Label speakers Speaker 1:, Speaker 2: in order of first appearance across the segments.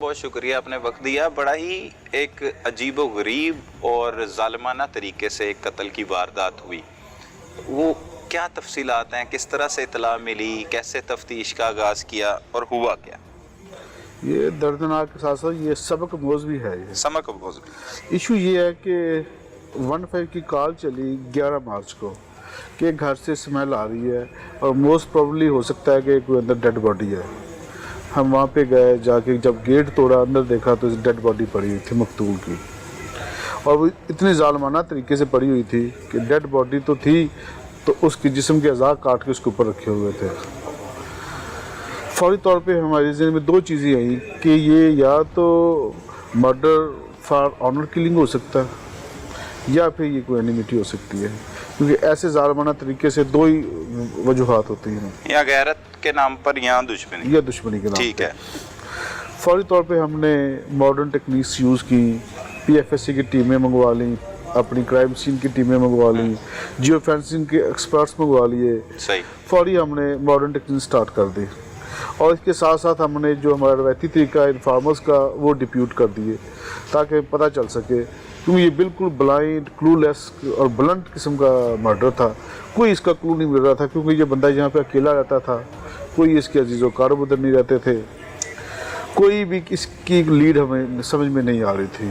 Speaker 1: بہت شکریہ، آپ نے وقت دیا۔ بڑا ہی ایک عجیب و غریب اور ظالمانہ طریقے سے ایک قتل کی واردات ہوئی، وہ کیا تفصیلات ہیں؟ کس طرح سے اطلاع ملی؟ کیسے تفتیش کا آغاز کیا اور ہوا کیا؟
Speaker 2: یہ دردناک کے ساتھ ساتھ یہ سبق موز بھی ہے۔
Speaker 1: سمک بوز بھی
Speaker 2: ایشو یہ ہے کہ 15 کی کال چلی 11 مارچ کو کہ گھر سے اسمیل آ رہی ہے اور موسٹ پروبلی ہو سکتا ہے کہ کوئی اندر ڈیڈ باڈی ہے۔ ہم وہاں پہ گئے، جا کے جب گیٹ توڑا اندر دیکھا تو ڈیڈ باڈی پڑی ہوئی تھی مقتول کی، اور وہ اتنی ظالمانہ طریقے سے پڑی ہوئی تھی کہ ڈیڈ باڈی تو تھی تو اس کی جسم کے اعضاء کاٹ کے اس کے اوپر رکھے ہوئے تھے۔ فوری طور پہ ہمارے ذہن میں دو چیزیں آئیں کہ یہ یا تو مرڈر فار آنر کلنگ ہو سکتا ہے یا پھر یہ کوئی اینیمیٹی ہو سکتی ہے، کیونکہ ایسے ظالمانہ طریقے سے دو ہی وجوہات ہوتی ہیں،
Speaker 1: یا غیرت کے نام پر یا دشمنی
Speaker 2: یا دشمنی کے نام
Speaker 1: ٹھیک
Speaker 2: پہ۔
Speaker 1: ہے۔
Speaker 2: فوری طور پہ ہم نے ماڈرن ٹیکنیکس یوز کی، پی ایف ایس سی کی ٹیمیں منگوا لیں، اپنی کرائم سین کی ٹیمیں منگوا لیں، جیو فینسنگ کے ایکسپرٹس منگوا لیے،
Speaker 1: صحیح
Speaker 2: فوری ہم نے ماڈرن ٹیکنیک سٹارٹ کر دی، اور اس کے ساتھ ساتھ ہم نے جو ہمارا روایتی طریقہ ہے انفارمرز کا وہ ڈپیوٹ کر دیے تاکہ پتہ چل سکے، کیونکہ یہ بالکل بلائنڈ کلو لیس اور بلنٹ قسم کا مرڈر تھا، کوئی اس کا کلو نہیں مل رہا تھا، کیونکہ یہ بندہ یہاں پہ اکیلا رہتا تھا، کوئی اس کے عزیز و کارب ادھر نہیں رہتے تھے، کوئی بھی اس کی لیڈ ہمیں سمجھ میں نہیں آ رہی تھی۔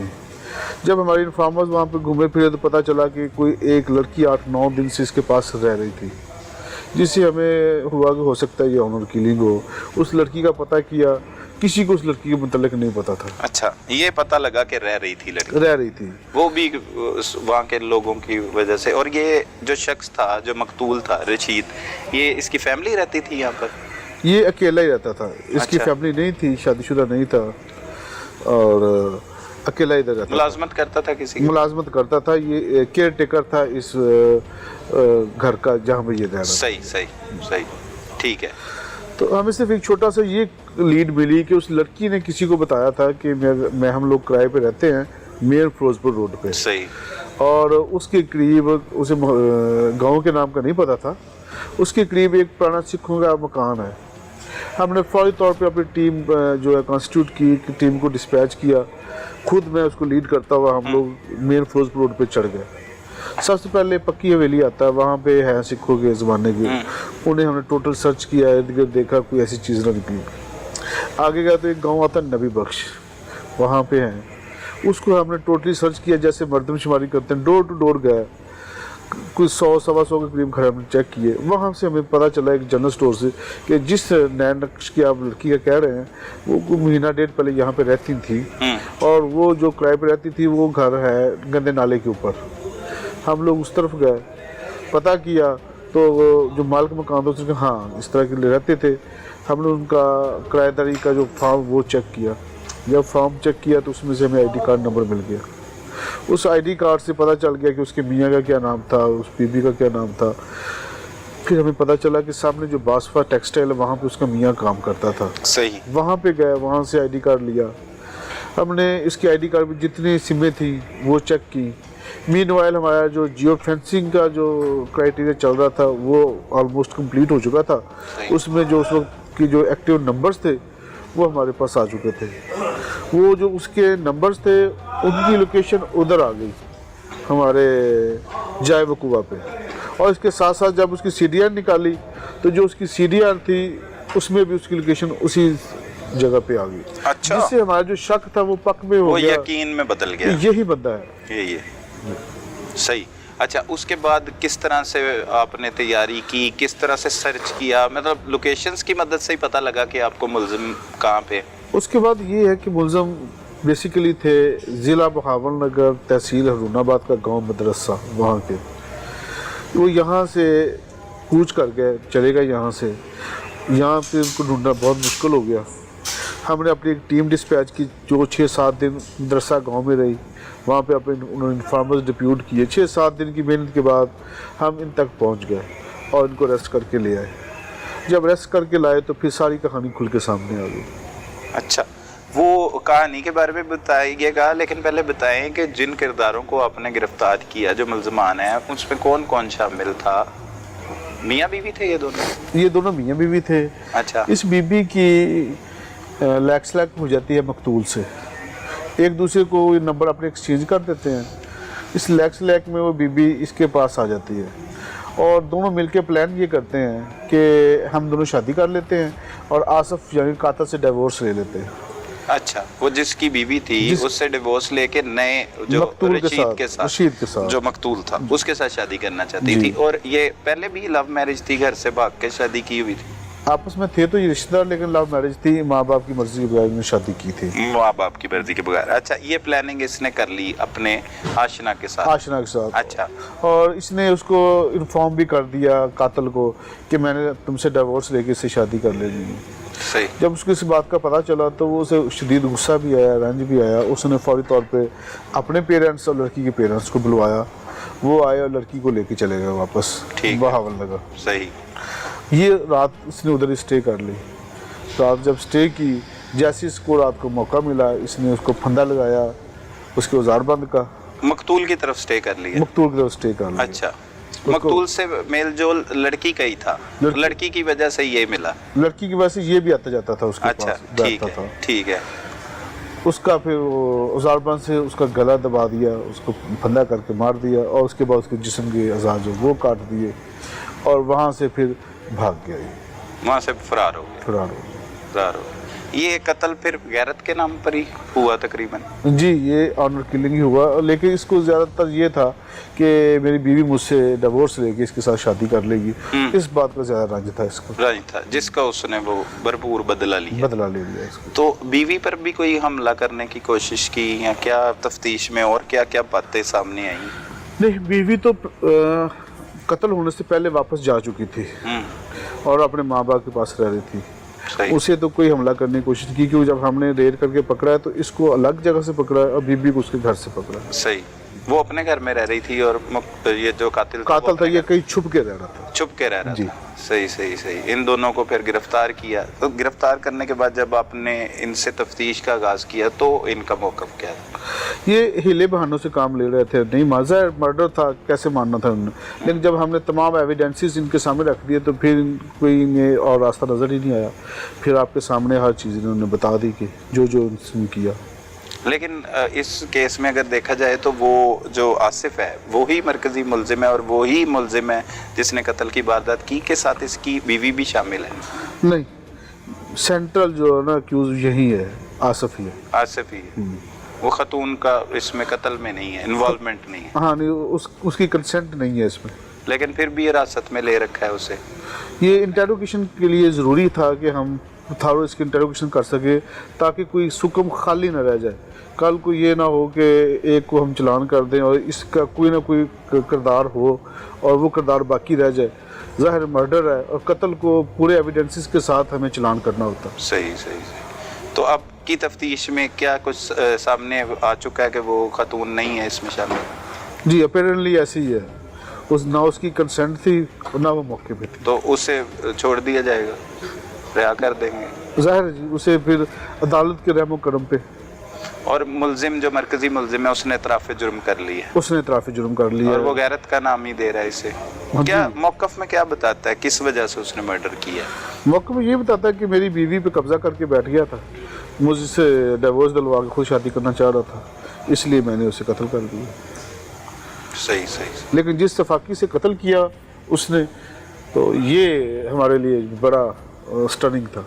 Speaker 2: جب ہماری انفارمرز وہاں پہ گھومے پھرے تو پتہ چلا کہ کوئی ایک لڑکی 8-9 دن سے اس کے پاس رہ رہی تھی، جس سے ہمیں ہوا کہ ہو سکتا ہے یہ آنر کلنگ ہو۔ اس لڑکی کا پتہ کیا، کسی کو اس لڑکی کے متعلق نہیں پتا تھا۔
Speaker 1: اچھا، یہ پتہ لگا کہ رہ رہی تھی لڑکی،
Speaker 2: رہ رہی تھی
Speaker 1: وہ بھی وہاں کے لوگوں کی وجہ سے۔ اور یہ جو شخص تھا جو مقتول تھا رشید، یہ اس کی فیملی رہتی تھی یہاں پر؟
Speaker 2: یہ اکیلا ہی رہتا تھا، اس کی فیملی نہیں تھی، شادی شدہ نہیں تھا، اور اکیلا ہی رہتا تھا۔
Speaker 1: ملازمت کرتا تھا کسی کی؟
Speaker 2: ملازمت کرتا تھا، یہ کیئر ٹیکر تھا اس گھر کا جہاں پہ یہ رہ رہا تھا۔
Speaker 1: صحیح ٹھیک ہے۔
Speaker 2: تو ہمیں صرف ایک چھوٹا سا یہ لیڈ ملی کہ اس لڑکی نے کسی کو بتایا تھا کہ ہم لوگ کرائے پہ رہتے ہیں میر فیروزپور روڈ پہ،
Speaker 1: صحیح۔
Speaker 2: اور اس کے قریب، اسے گاؤں کے نام کا نہیں پتا تھا، اس کے قریب ایک پرانا سکھوں کا مکان ہے۔ ہم نے فوری طور پہ اپنی ٹیم جو ہے کانسٹیٹیوٹ کی، ٹیم کو ڈسپیچ کیا، خود میں اس کو لیڈ کرتا ہوا ہم لوگ میر فیروزپور روڈ پہ چڑھ گئے۔ سب سے پہلے پکی حویلی آتا ہے، وہاں پہ ہے سکھوں کے زمانے کے، انہیں ہم نے ٹوٹل سرچ کیا، ارد گرد دیکھا، کوئی ایسی چیز نہ نکلی۔ آگے گیا تو ایک گاؤں آتا ہے نبی بخش، وہاں پہ ہیں، اس کو ہم نے ٹوٹلی سرچ کیا جیسے مردم شماری کرتے ہیں، ڈور ٹو ڈور گئے، کوئی 100-125 کے قریب گھر ہم نے چیک کیے۔ وہاں سے ہمیں پتہ چلا ایک جنرل سٹور سے کہ جس نئے نقش کی آپ لڑکی کا کہہ رہے ہیں وہ کوئی مہینہ ڈیڑھ پہلے یہاں پہ رہتی تھی، اور وہ جو کرائے پہ رہتی تھی وہ گھر ہے گندے نالے کے اوپر۔ ہم لوگ اس طرف گئے، پتہ کیا تو جو مالک مکان تھا اس نے کہا ہاں اس طرح کے رہتے تھے۔ ہم نے ان کا کرایہ داری کا جو فارم وہ چیک کیا، جب فارم چیک کیا تو اس میں سے ہمیں آئی ڈی کارڈ نمبر مل گیا۔ اس آئی ڈی کارڈ سے پتہ چل گیا کہ اس کے میاں کا کیا نام تھا، اس بی بی کا کیا نام تھا۔ پھر ہمیں پتہ چلا کہ سامنے جو باسفا ٹیکسٹائل ہے وہاں پہ اس کا میاں کام کرتا تھا۔
Speaker 1: صحیح۔
Speaker 2: وہاں پہ گئے، وہاں سے آئی ڈی کارڈ لیا، ہم نے اس کی آئی ڈی کارڈ میں جتنی سمیں تھیں وہ چیک کی۔ مین وائل ہمارا جو جیو فینسنگ کا جو کرائٹیریا چل رہا تھا وہ آلموسٹ کمپلیٹ ہو چکا تھا، اس میں جو اس وقت کی جو ایکٹیو نمبرز تھے وہ ہمارے پاس آ چکے تھے۔ وہ جو اس کے نمبرز تھے ان کی لوکیشن ادھر آ گئی ہمارے جائے وقوع پہ، اور اس کے ساتھ ساتھ جب اس کی سی ڈی آر نکالی تو جو اس کی سی ڈی آر تھی اس میں بھی اس کی لوکیشن اسی جگہ پہ آ گئی، جس سے ہمارا جو شک تھا وہ پک میں ہو گیا،
Speaker 1: یقین میں بدل گیا،
Speaker 2: یہی بندہ ہے۔
Speaker 1: یہی ہے۔ صحیح۔ اچھا، اس کے بعد کس طرح سے آپ نے تیاری کی، کس طرح سے سرچ کیا؟ مطلب لوکیشنز کی مدد سے ہی پتہ لگا کہ آپ کو ملزم کہاں پہ؟
Speaker 2: اس کے بعد یہ ہے کہ ملزم بیسیکلی تھے ضلع بہاول نگر، تحصیل ہرون آباد کا گاؤں مدرسہ، وہاں کے۔ وہ یہاں سے کوچ کر گئے، چلے گئے یہاں سے، یہاں پہ ان کو ڈھونڈنا بہت مشکل ہو گیا۔ ہم نے اپنی ایک ٹیم ڈسپیچ کی جو 6-7 دن مدرسہ گاؤں میں رہی، وہاں پہ انہوں نے انفارمرز ڈپیوٹ کیے۔ 6-7 دن کی محنت کے بعد ہم ان تک پہنچ گئے اور ان کو ریسٹ کر کے لے آئے۔ جب ریسٹ کر کے لائے تو پھر ساری کہانی کھل کے سامنے آ گئی۔
Speaker 1: اچھا، وہ کہانی کے بارے میں بتائیے گا، لیکن پہلے بتائیں کہ جن کرداروں کو آپ نے گرفتار کیا، جو ملزمان ہیں، اس میں کون کون شامل تھا؟ میاں بیوی تھے یہ دونوں؟
Speaker 2: یہ دونوں میاں بیوی تھے۔
Speaker 1: اچھا۔
Speaker 2: اس بی بی کی لیکس لیک ہو جاتی ہے مقتول سے، ایک دوسرے کو یہ نمبر اپنے ایکسچینج کر دیتے ہیں، اس لیکس لیک میں وہ بی بی اس کے پاس آ جاتی ہے اور دونوں مل کے پلان یہ کرتے ہیں کہ ہم دونوں شادی کر لیتے ہیں اور آصف یعنی قاتل سے ڈیورس لے لیتے ہیں۔
Speaker 1: اچھا، وہ جس کی بیوی تھی اس سے ڈیورس لے کے نئے جو
Speaker 2: مقتول
Speaker 1: رشید کے ساتھ جو مقتول تھا اس کے ساتھ شادی کرنا چاہتی تھی، اور یہ پہلے بھی لو میرج تھی، گھر سے بھاگ کے شادی کی ہوئی تھی؟
Speaker 2: آپس میں تھے تو یہ رشتہ دار، لیکن لو میرج تھی، ماں باپ کی مرضی کے بغیر انہوں نے شادی کی تھی،
Speaker 1: ماں باپ کی مرضی کے بغیر۔ اچھا، یہ پلاننگ اس نے کر لی اپنے آشنا کے ساتھ؟
Speaker 2: آشنا کے ساتھ۔
Speaker 1: اچھا،
Speaker 2: اور اس نے اس کو انفارم بھی کر دیا قاتل کو کہ میں نے تم سے ڈیورس لے کے اس سے شادی کر لینی ہے۔
Speaker 1: صحیح۔
Speaker 2: جب اس کو اس بات کا پتہ چلا تو وہ اسے شدید غصہ بھی آیا، رنج بھی آیا، اس نے فوری طور پہ اپنے پیرنٹس اور لڑکی کے پیرنٹس کو بلوایا، وہ آئے اور لڑکی کو لے کے چلے گئے واپس بہاول لگا۔
Speaker 1: صحیح۔
Speaker 2: یہ رات اس نے ادھر اسٹے کر لی، رات جب اسٹے کی، جیسے اس کو رات کو موقع ملا اس نے اس کو پھندا لگایا، اس کے اوزار بند کا،
Speaker 1: مقتول کی طرف اسٹے کر لیا؟
Speaker 2: مقتول کی طرف اسٹے کر لیا۔
Speaker 1: اچھا، مقتول سے میل جول لڑکی کا ہی تھا، لڑکی کی وجہ سے یہ ملا؟
Speaker 2: لڑکی کی وجہ سے یہ بھی آتا جاتا تھا اس کے
Speaker 1: اچھا،
Speaker 2: پاس، بیٹھتا تھا۔
Speaker 1: ٹھیک ہے۔
Speaker 2: اس کا پھر وہ اوزار بند سے اس کا گلا دبا دیا، اس کو پھندا کر کے مار دیا، اور اس کے بعد اس کے جسم کے اعضاء جو وہ کاٹ دیے، اور وہاں سے پھر بھاگ گیا،
Speaker 1: وہاں سے فرار ہو گیا۔
Speaker 2: فرار ہو گیا۔
Speaker 1: فرار ہو گیا۔ یہ قتل پھر غیرت کے نام پر ہی ہوا تقریباً؟
Speaker 2: جی، یہ آنر کلنگ ہی ہوا، لیکن اس کو زیادہ تر یہ تھا کہ میری بیوی مجھ سے ڈیورس لے کے اس کے ساتھ شادی کر لے گی، اس بات کا زیادہ رنج تھا اس کو،
Speaker 1: رنج تھا، جس کا اس نے وہ بھرپور بدلہ لیا۔
Speaker 2: بدلہ لے لیا اس کو۔
Speaker 1: تو بیوی پر بھی کوئی حملہ کرنے کی کوشش کی یا کیا تفتیش میں، اور کیا کیا باتیں سامنے آئیں؟
Speaker 2: نہیں، بیوی تو قتل ہونے سے پہلے واپس جا چکی تھی اور اپنے ماں باپ کے پاس رہ رہی تھی، اسے تو کوئی حملہ کرنے کی کوشش کی، کیونکہ جب ہم نے ریڈ کر کے پکڑا ہے تو اس کو الگ جگہ سے پکڑا ہے اور بیوی کو اس کے گھر سے پکڑا ہے۔
Speaker 1: صحیح، وہ اپنے گھر میں رہ رہی تھی اور یہ جو قاتل
Speaker 2: تھا یہ کہیں چھپ کے رہ رہا تھا،
Speaker 1: چھپ کے رہ رہا تھا۔ صحیح صحیح صحیح۔ ان دونوں کو پھر گرفتار کیا، تو گرفتار کرنے کے بعد جب آپ نے ان سے تفتیش کا آغاز کیا تو ان کا موقف کیا تھا؟
Speaker 2: یہ ہیلے بہانوں سے کام لے رہے تھے، نہیں ظاہر مرڈر تھا، کیسے ماننا تھا انہوں نے، لیکن جب ہم نے تمام ایویڈنسز ان کے سامنے رکھ دیے تو پھر کوئی انہیں اور راستہ نظر ہی نہیں آیا، پھر آپ کے سامنے ہر چیز انہوں نے بتا دی کہ جو جو ان نے کیا۔
Speaker 1: لیکن اس کیس میں اگر دیکھا جائے تو وہ جو آصف ہے وہی مرکزی ملزم ہے، اور وہی ملزم ہے جس نے قتل کی واردات کی، کے ساتھ اس کی بیوی بھی شامل ہے؟
Speaker 2: نہیں، سینٹرل جو ہے نا اکیوز یہی ہے، آصف ہی ہے۔
Speaker 1: آصف ہی ہے، وہ خاتون کا اس میں قتل میں نہیں ہے، انوالومنٹ نہیں ہے؟
Speaker 2: ہاں، نہیں، اس کی کنسنٹ نہیں ہے اس میں،
Speaker 1: لیکن پھر بھی حراست میں لے رکھا ہے اسے۔
Speaker 2: یہ انٹروگیشن کے لیے ضروری تھا کہ ہم تھارو اس کی انٹروگیشن کر سکے تاکہ کوئی سکم خالی نہ رہ جائے، کل کو یہ نہ ہو کہ ایک کو ہم چلان کر دیں اور اس کا کوئی نہ کوئی کردار ہو اور وہ کردار باقی رہ جائے۔ ظاہر مرڈر ہے اور قتل کو پورے ایویڈنسز کے ساتھ ہمیں چلان کرنا ہوتا۔
Speaker 1: صحیح صحیح صحیح۔ تو اب کی تفتیش میں کیا کچھ سامنے آ چکا ہے کہ وہ خاتون نہیں ہے اس میں شامل؟
Speaker 2: جی، اپیرنٹلی ایسی ہی ہے، نہ اس کی کنسنٹ تھی نہ وہ موقع پہ تھی۔
Speaker 1: تو اسے چھوڑ دیا جائے گا، رہا کر دیں گے؟
Speaker 2: ظاہر جی، اسے پھر عدالت کے رحم و کرم پہ۔
Speaker 1: اور ملزم جو مرکزی ملزم ہے اس نے اعتراف جرم کر لی ہے؟
Speaker 2: اس نے اعتراف جرم کر لیا،
Speaker 1: اور وہ غیرت کا نام ہی دے رہا ہے اسے۔ کیا موقف میں کیا بتاتا ہے کس وجہ سے اس نے مرڈر کیا؟
Speaker 2: موقع میں یہ بتاتا ہے کہ میری بیوی پہ قبضہ کر کے بیٹھ گیا تھا، مجھ سے ڈیورس دلوا کے خود شادی کرنا چاہ رہا تھا، اس لیے میں نے اسے قتل کر دیا۔
Speaker 1: صحیح صحیح۔
Speaker 2: لیکن جس اتفاقی سے قتل کیا اس نے، تو یہ ہمارے لیے بڑا سٹننگ تھا۔